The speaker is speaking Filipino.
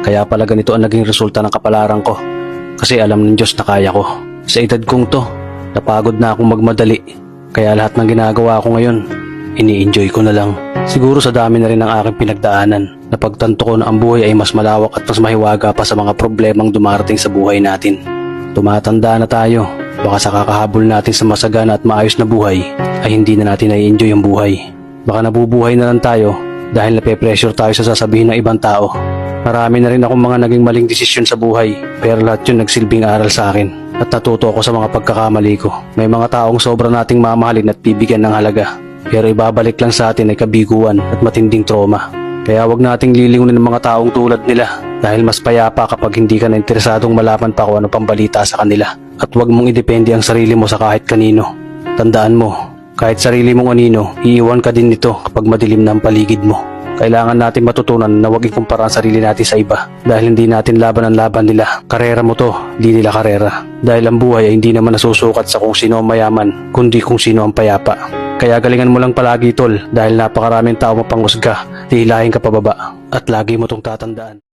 Kaya pala ganito ang naging resulta ng kapalaran ko. Kasi alam ng Diyos na kaya ko. Sa edad kong to, napagod na akong magmadali. Kaya lahat ng ginagawa ko ngayon, ini-enjoy ko na lang. Siguro sa dami na rin ng aking pinagdaanan, napagtanto ko na ang buhay ay mas malawak at mas mahiwaga pa sa mga problemang dumarating sa buhay natin. Tumatanda na tayo, baka sa kakahabol natin sa masagana at maayos na buhay, ay hindi na natin nai-enjoy ang buhay. Baka nabubuhay na lang tayo dahil nape-pressure tayo sa sasabihin ng ibang tao. Marami na rin akong mga naging maling desisyon sa buhay, pero lahat yun nagsilbing aral sa akin at natuto ako sa mga pagkakamali ko. May mga taong sobra nating mamahalin at bibigyan ng halaga, pero ibabalik lang sa atin ay kabiguan at matinding trauma. Kaya wag nating lilingunin ng mga taong tulad nila dahil mas payapa kapag hindi ka na interesadong malaman pa kung ano pang balita sa kanila. At wag mong idepende ang sarili mo sa kahit kanino. Tandaan mo, kahit sarili mong anino, iiwan ka din nito kapag madilim na ang paligid mo. Kailangan natin matutunan na huwag ikumpara ang sarili natin sa iba dahil hindi natin laban ang laban nila. Karera mo to, di nila karera. Dahil ang buhay ay hindi naman nasusukat sa kung sino ang mayaman, kundi kung sino ang payapa. Kaya galingan mo lang palagi tol dahil napakaraming tao mapanghusga, hihilahin ka pababa at lagi mo tong tatandaan.